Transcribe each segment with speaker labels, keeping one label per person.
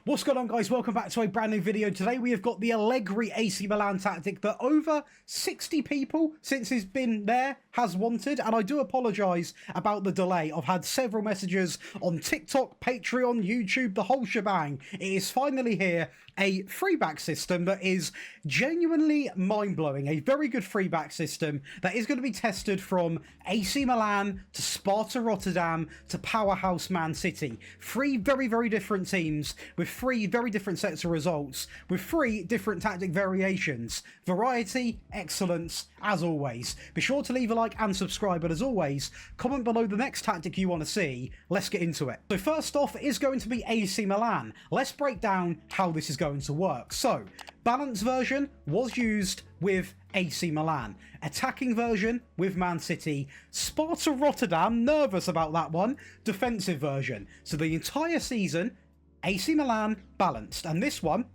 Speaker 1: What's going on, guys? Welcome back to a brand new video. Today we have got the Allegri AC Milan tactic that over 60 people since it's been there has wanted, and I do apologise about the delay. I've had several messages on TikTok, Patreon, YouTube, the whole shebang. It is finally here, a free back system that is genuinely mind-blowing, a very good free back system that is going to be tested from AC Milan to Sparta Rotterdam to powerhouse Man City. Three very, very different teams with three very different sets of results, with three different tactic variations. Variety, excellence, as always. Be sure to leave a like and subscribe, but as always, comment below the next tactic you want to see. Let's get into it. So first off is going to be AC Milan. Let's break down how this is going to work. So, balance version was used with AC Milan. Attacking version with Man City. Sparta Rotterdam, nervous about that one. Defensive version. So the entire season, AC Milan balanced, and this one,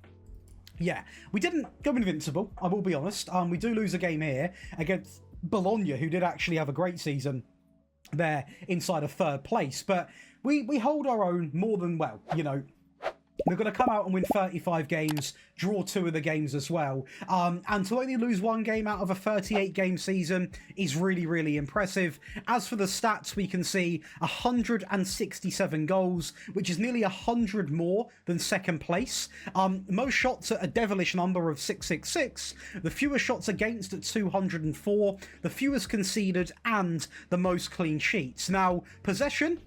Speaker 1: yeah, we didn't go invincible, I will be honest. We do lose a game here against Bologna, who did actually have a great season there inside of third place, but we hold our own more than well, you know. We're going to come out and win 35 games, draw 2 of the games as well. And to only lose 1 game out of a 38-game season is really, really impressive. As for the stats, we can see 167 goals, which is nearly 100 more than second place. Most shots at a devilish number of 666. The fewest shots against at 204. The fewest conceded and the most clean sheets. Now, possession,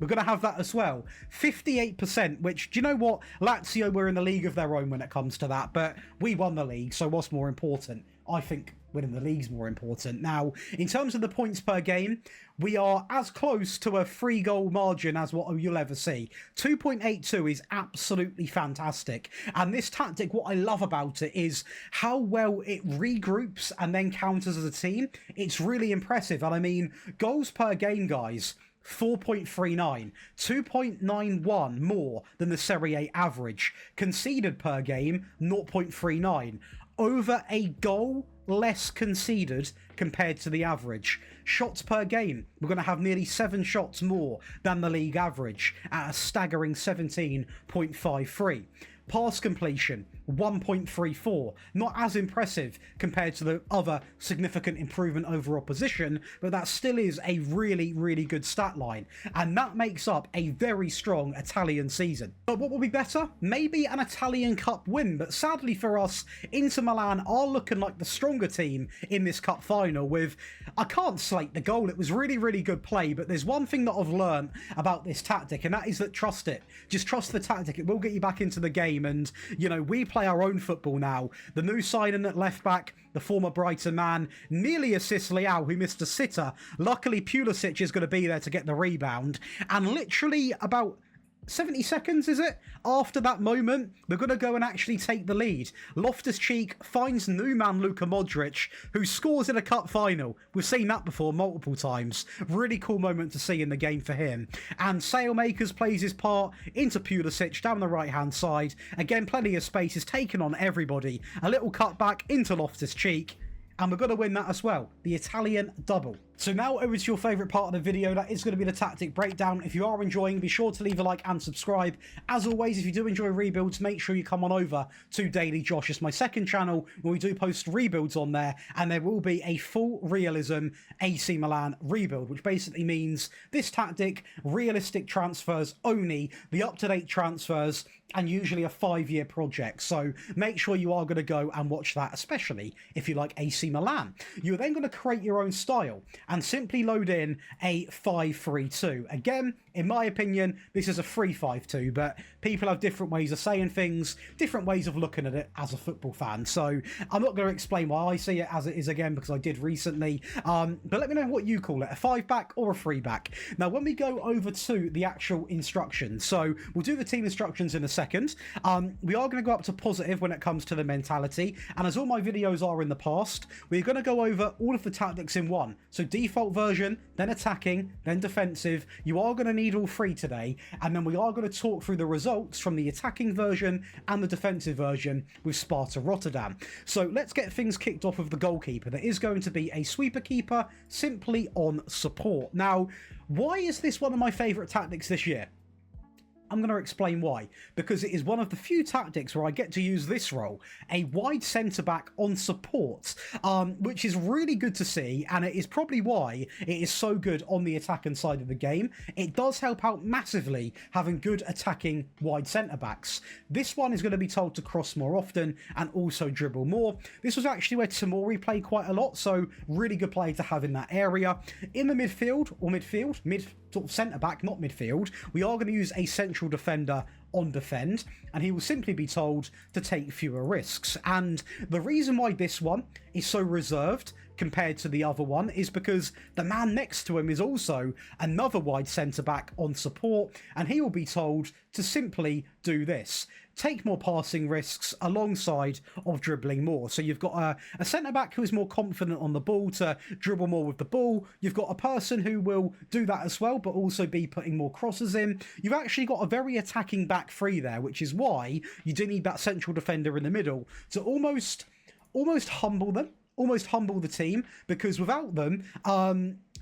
Speaker 1: we're going to have that as well. 58%, which, do you know what? Lazio were in the league of their own when it comes to that, but we won the league, so what's more important? I think winning the league's more important. Now, in terms of the points per game, we are as close to a 3-goal margin as what you'll ever see. 2.82 is absolutely fantastic. And this tactic, what I love about it is how well it regroups and then counters as a team. It's really impressive. And I mean, goals per game, guys, 4.39, 2.91 more than the Serie A average. Conceded per game, 0.39. Over a goal less conceded compared to the average. Shots per game, we're going to have nearly 7 shots more than the league average at a staggering 17.53. Pass completion, 1.34. Not as impressive compared to the other significant improvement over opposition, but that still is a really, really good stat line. And that makes up a very strong Italian season. But what will be better? Maybe an Italian Cup win. But sadly for us, Inter Milan are looking like the stronger team in this cup final with, I can't slate the goal. It was really, really good play. But there's one thing that I've learned about this tactic, and that is that trust it. Just trust the tactic. It will get you back into the game. And, you know, we play our own football now. The new signing at left back, the former Brighton man, nearly assists Leao, who missed a sitter. Luckily, Pulisic is going to be there to get the rebound. And literally about 70 seconds, is it? After that moment, we're going to go and actually take the lead. Loftus-Cheek finds new man Luka Modric, who scores in a cup final. We've seen that before multiple times. Really cool moment to see in the game for him. And Sailmakers plays his part into Pulisic down the right-hand side. Again, plenty of space is taken on everybody. A little cutback into Loftus-Cheek. And we're going to win that as well. The Italian double. So now over to your favourite part of the video. That is going to be the tactic breakdown. If you are enjoying, be sure to leave a like and subscribe. As always, if you do enjoy rebuilds, make sure you come on over to Daily Josh. It's my second channel where we do post rebuilds on there. And there will be a full realism AC Milan rebuild, which basically means this tactic, realistic transfers only, the up-to-date transfers, and usually a 5-year project. So make sure you are going to go and watch that, especially if you like AC Milan. You're then going to create your own style and simply load in a 5-3-2. Again, in my opinion, this is a 3-5-2, but people have different ways of saying things, different ways of looking at it as a football fan. So I'm not going to explain why I see it as it is again, because I did recently. But let me know what you call it, a 5-back or a 3-back. Now, when we go over to the actual instructions, so we'll do the team instructions in a second. We are going to go up to positive when it comes to the mentality. And as all my videos are in the past, we're going to go over all of the tactics in one. So default version, then attacking, then defensive. You are going to need all 3 today, and then we are going to talk through the results from the attacking version and the defensive version with Sparta Rotterdam. So let's get things kicked off with the goalkeeper. There is going to be a sweeper keeper simply on support. Now, why is this one of my favourite tactics this year? I'm going to explain why. Because it is one of the few tactics where I get to use this role, a wide centre-back on support, which is really good to see, and it is probably why it is so good on the attacking side of the game. It does help out massively having good attacking wide centre-backs. This one is going to be told to cross more often and also dribble more. This was actually where Tamori played quite a lot, so really good player to have in that area. In the mid sort of centre-back, not midfield, we are going to use a central defender on defend, and he will simply be told to take fewer risks. And the reason why this one is so reserved compared to the other one is because the man next to him is also another wide centre-back on support, and he will be told to simply do this. Take more passing risks alongside of dribbling more. So you've got a centre-back who is more confident on the ball to dribble more with the ball. You've got a person who will do that as well, but also be putting more crosses in. You've actually got a very attacking back three there, which is why you do need that central defender in the middle to almost humble them, almost humble the team, because without them,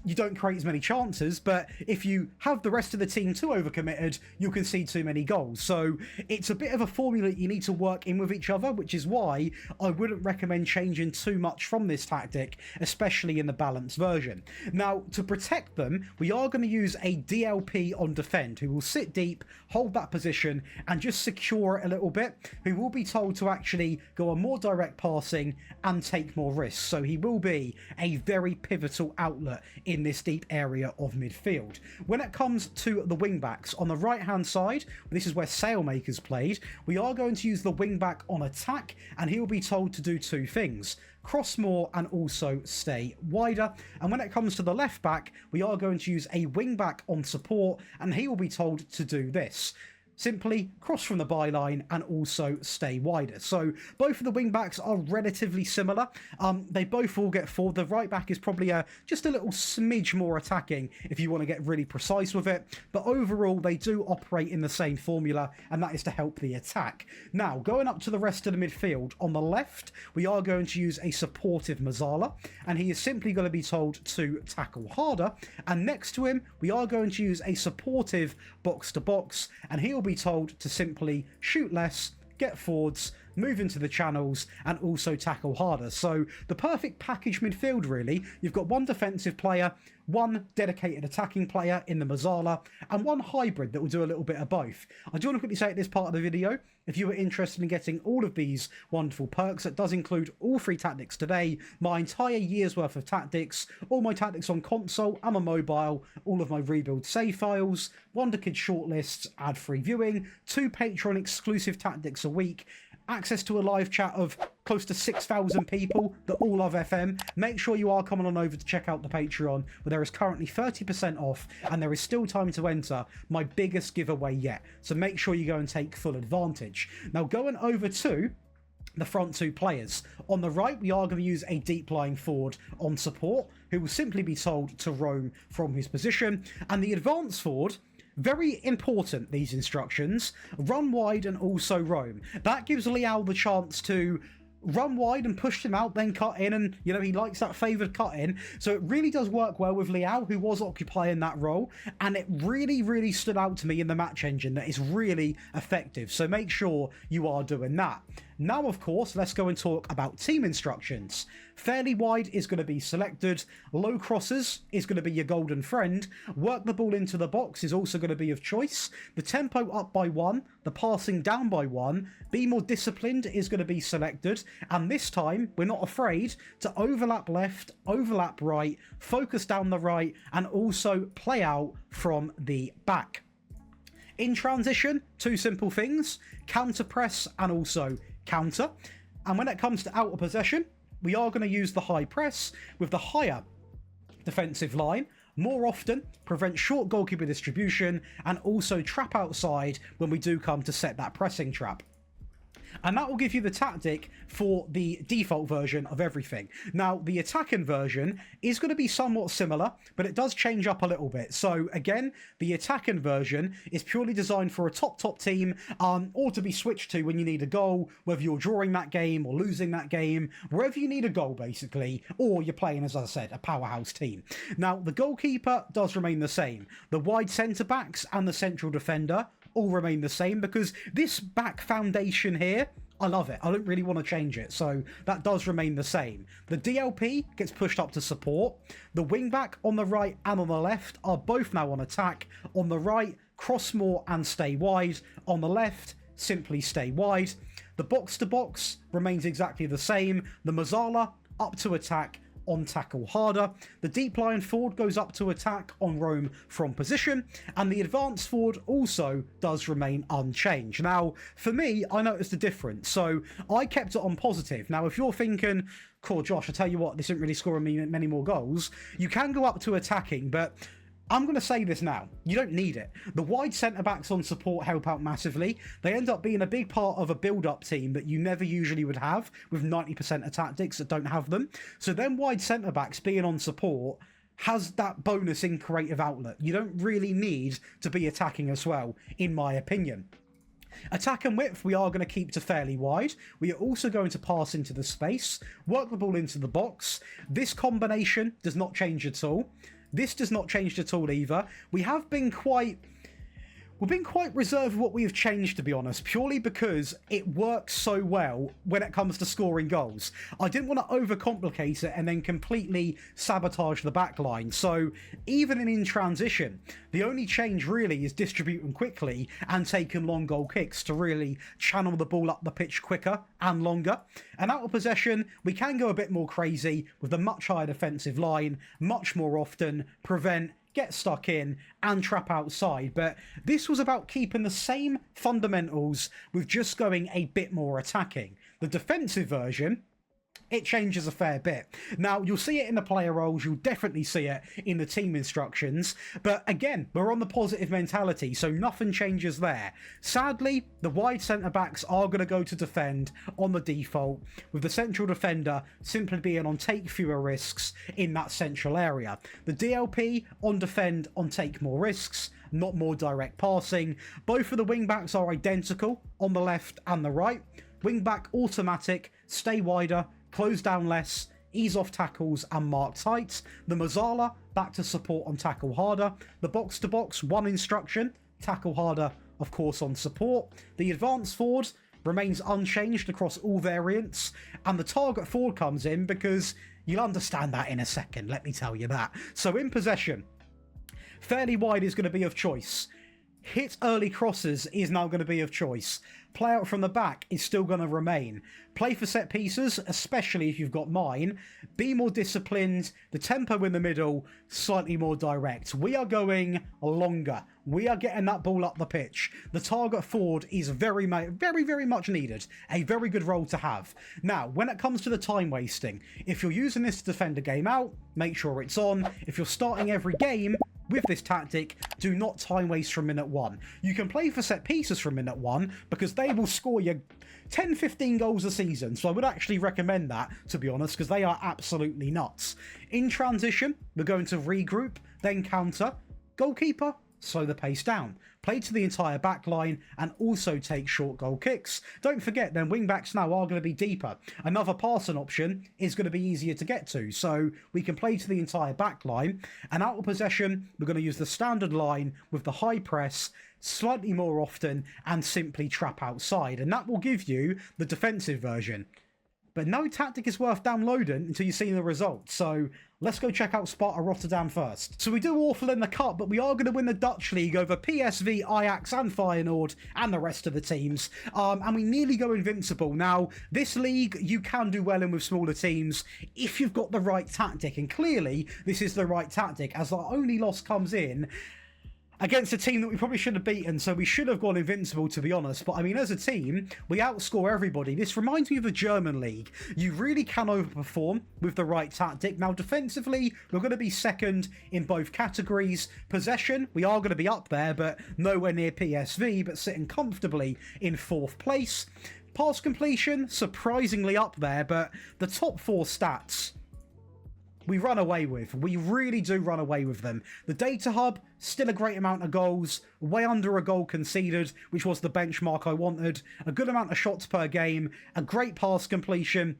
Speaker 1: you don't create as many chances, but if you have the rest of the team too overcommitted, you can see too many goals. So it's a bit of a formula you need to work in with each other, which is why I wouldn't recommend changing too much from this tactic, especially in the balanced version. Now, to protect them, we are going to use a DLP on defend, who will sit deep, hold that position, and just secure it a little bit, who will be told to actually go on more direct passing and take more risks. So he will be a very pivotal outlet in this deep area of midfield. When it comes to the wing-backs, on the right-hand side, this is where Sailmaker's played, we are going to use the wing-back on attack, and he will be told to do two things: cross more and also stay wider. And when it comes to the left-back, we are going to use a wing-back on support, and he will be told to do this: simply cross from the byline and also stay wider. So both of the wing backs are relatively similar. They both all get forward. The right back is probably just a little smidge more attacking if you want to get really precise with it. But overall, they do operate in the same formula, and that is to help the attack. Now, going up to the rest of the midfield, on the left, we are going to use a supportive Mazzala, and he is simply going to be told to tackle harder. And next to him, we are going to use a supportive box-to-box, and he'll be told to simply shoot less, get forwards, move into the channels, and also tackle harder. So the perfect package midfield, really. You've got one defensive player, one dedicated attacking player in the Mazzala, and one hybrid that will do a little bit of both. I do want to quickly say at this part of the video, if you are interested in getting all of these wonderful perks, that does include all three tactics today, my entire year's worth of tactics, all my tactics on console and on mobile, all of my rebuild save files, Wonder Kid shortlists, ad-free viewing, 2 Patreon exclusive tactics a week, access to a live chat of close to 6,000 people that all love FM. Make sure you are coming on over to check out the Patreon, where there is currently 30% off, and there is still time to enter my biggest giveaway yet. So make sure you go and take full advantage. Now, going over to the front two players. On the right, we are going to use a deep-lying forward on support, who will simply be told to roam from his position. And the advanced forward, very important, these instructions: run wide and also roam. That gives Leao the chance to run wide and push him out, then cut in, and you know, he likes that favoured cut in. So it really does work well with Leao, who was occupying that role, and it really stood out to me in the match engine that is really effective. So make sure you are doing that. Now, of course, let's go and talk about team instructions. Fairly wide is going to be selected. Low crosses is going to be your golden friend. Work the ball into the box is also going to be of choice. The tempo up by 1, the passing down by 1. Be more disciplined is going to be selected. And this time, we're not afraid to overlap left, overlap right, focus down the right, and also play out from the back. In transition, 2 simple things: counter press and also counter. And when it comes to out of possession, we are going to use the high press with the higher defensive line more often, prevent short goalkeeper distribution, and also trap outside when we do come to set that pressing trap. And that will give you the tactic for the default version of everything. Now, the attacking version is going to be somewhat similar, but it does change up a little bit. So again, the attacking version is purely designed for a top team, or to be switched to when you need a goal, whether you're drawing that game or losing that game, wherever you need a goal basically, or you're playing, as I said, a powerhouse team. Now, the goalkeeper does remain the same. The wide centre backs and the central defender all remain the same, because this back foundation here, I love it. I don't really want to change it, so that does remain the same. The DLP gets pushed up to support. The wingback on the right and on the left are both now on attack. On the right, cross more and stay wide. On the left, simply stay wide. The box-to-box remains exactly the same. The Mazzala up to attack, on tackle harder. The deep line forward goes up to attack, on roam from position, and the advanced forward also does remain unchanged. Now, for me, I noticed a difference, so I kept it on positive. Now, if you're thinking, cool, Josh, I tell you what, this isn't really scoring me many more goals, you can go up to attacking, but I'm going to say this now. You don't need it. The wide centre-backs on support help out massively. They end up being a big part of a build-up team that you never usually would have with 90% of tactics that don't have them. So then wide centre-backs being on support has that bonus in creative outlet. You don't really need to be attacking as well, in my opinion. Attack and width, we are going to keep to fairly wide. We are also going to pass into the space, work the ball into the box. This combination does not change at all. This does not change at all either. We've been quite reserved with what we have changed, to be honest, purely because it works so well when it comes to scoring goals. I didn't want to overcomplicate it and then completely sabotage the back line. So even in transition, the only change really is distributing quickly and taking long goal kicks to really channel the ball up the pitch quicker and longer. And out of possession, we can go a bit more crazy with a much higher defensive line, much more often, prevent, get stuck in and trap outside. But this was about keeping the same fundamentals with just going a bit more attacking. The defensive version, it changes a fair bit. Now, you'll see it in the player roles, you'll definitely see it in the team instructions, but again, we're on the positive mentality, so nothing changes there. Sadly, the wide centre-backs are going to go to defend on the default, with the central defender simply being on take fewer risks in that central area. The DLP on defend on take more risks, not more direct passing. Both of the wing-backs are identical on the left and the right. Wing-back automatic, stay wider, close down less, ease off tackles and mark tight. The Mazzala back to support on tackle harder. The box-to-box, one instruction, tackle harder, of course, on support. The advanced forward remains unchanged across all variants, and the target forward comes in because you'll understand that in a second, let me tell you that. So in possession, fairly wide is going to be of choice. Hit early crosses is now going to be of choice. Play out from the back is still going to remain. Play for set pieces, especially if you've got mine. Be more disciplined. The tempo in the middle, slightly more direct. We are going longer. We are getting that ball up the pitch. The target forward is very, very much needed. A very good role to have. Now, when it comes to the time wasting, if you're using this to defend a game out, make sure it's on. If you're starting every game with this tactic, do not time waste from minute one. You can play for set pieces from minute one because they will score you 10-15 goals a season, so I would actually recommend that, to be honest, because they are absolutely nuts. In transition, we're going to regroup, then counter, goalkeeper, slow the pace down, play to the entire back line and also take short goal kicks. Don't forget, then wing-backs now are going to be deeper. Another passing option is going to be easier to get to, so we can play to the entire back line. And out of possession, we're going to use the standard line with the high press slightly more often and simply trap outside, and that will give you the defensive version. But no tactic is worth downloading until you've seen the results, so let's go check out Sparta Rotterdam first. So we do awful in the cup, but we are going to win the Dutch league over PSV, Ajax and Feyenoord and the rest of the teams. And we nearly go invincible. Now, this league, you can do well in with smaller teams if you've got the right tactic. And clearly, this is the right tactic, as our only loss comes in against a team that we probably should have beaten, so we should have gone invincible, to be honest. But I mean, as a team, we outscore everybody. This reminds me of the German league. You really can overperform with the right tactic. Now, defensively, we're going to be second in both categories. Possession, we are going to be up there, but nowhere near PSV, but sitting comfortably in 4th place. Pass completion, surprisingly up there, but the top 4 stats we run away with. We really do run away with them. The data hub, still a great amount of goals, way under a goal conceded, which was the benchmark I wanted. A good amount of shots per game, a great pass completion.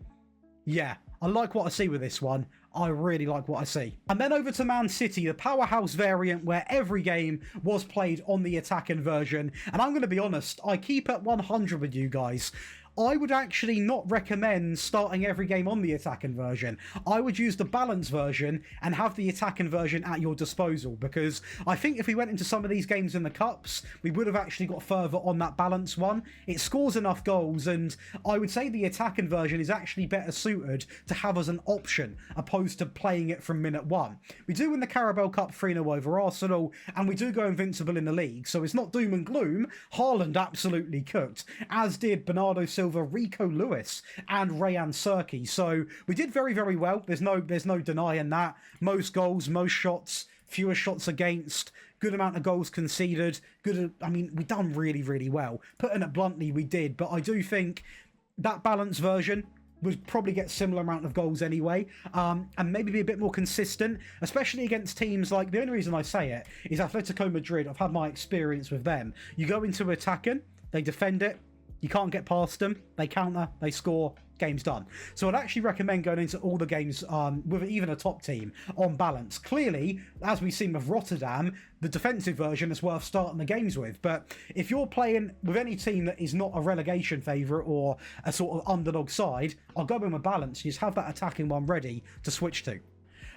Speaker 1: Yeah, I like what I see with this one. I really like what I see. And then over to Man City, the powerhouse variant where every game was played on the attacking version. And I'm going to be honest, I keep it 100 with you guys. I would actually not recommend starting every game on the attacking version. I would use the balance version and have the attacking version at your disposal, because I think if we went into some of these games in the cups, we would have actually got further on that balance one. It scores enough goals, and I would say the attacking version is actually better suited to have as an option opposed to playing it from minute one. We do win the Carabao Cup 3-0 over Arsenal, and we do go invincible in the league, so it's not doom and gloom. Haaland absolutely cooked, as did Bernardo Silva, Rico Lewis, and Rayan Serki. So we did very, very well. There's no denying that. Most goals, most shots, fewer shots against, good amount of goals conceded. I mean, we done really, really well. Putting it bluntly, we did. But I do think that balanced version would probably get similar amount of goals anyway, and maybe be a bit more consistent, especially against teams like, the only reason I say it is Atletico Madrid. I've had my experience with them. You go into attacking, they defend it, you can't get past them, they counter, they score, game's done. So I'd actually recommend going into all the games with even a top team on balance. Clearly, as we've seen with Rotterdam, the defensive version is worth starting the games with. But if you're playing with any team that is not a relegation favourite or a sort of underdog side, I'll go in with balance. You just have that attacking one ready to switch to.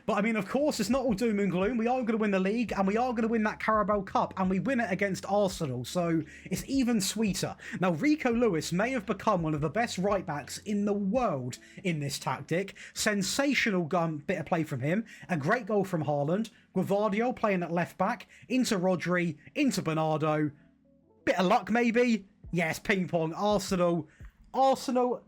Speaker 1: But I mean, of course, it's not all doom and gloom. We are going to win the league, and we are going to win that Carabao Cup, and we win it against Arsenal, so it's even sweeter. Now, Rico Lewis may have become one of the best right-backs in the world in this tactic. Sensational bit of play from him. A great goal from Haaland. Guevardio playing at left-back. Into Rodri. Into Bernardo. Bit of luck, maybe. Yes, ping-pong. Arsenal,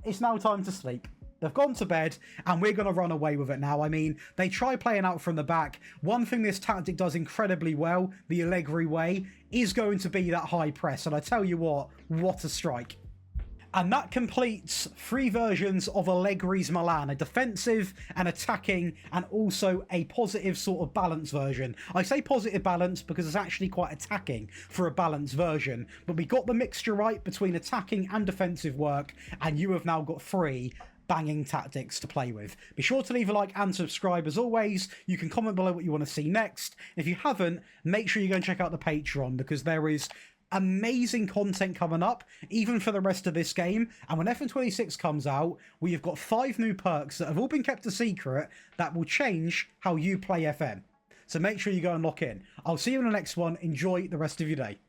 Speaker 1: it's now time to sleep. They've gone to bed, and we're going to run away with it now. I mean, they try playing out from the back. One thing this tactic does incredibly well, the Allegri way, is going to be that high press. And I tell you what a strike. And that completes 3 versions of Allegri's Milan, a defensive, an attacking, and also a positive sort of balance version. I say positive balance because it's actually quite attacking for a balanced version, but we got the mixture right between attacking and defensive work, and you have now got 3 banging tactics to play with. Be sure to leave a like and subscribe as always. You can comment below what you want to see next. If you haven't, make sure you go and check out the Patreon, because there is amazing content coming up, even for the rest of this game. And when FM26 comes out, we have got 5 new perks that have all been kept a secret that will change how you play FM. So make sure you go and lock in. I'll see you in the next one. Enjoy the rest of your day.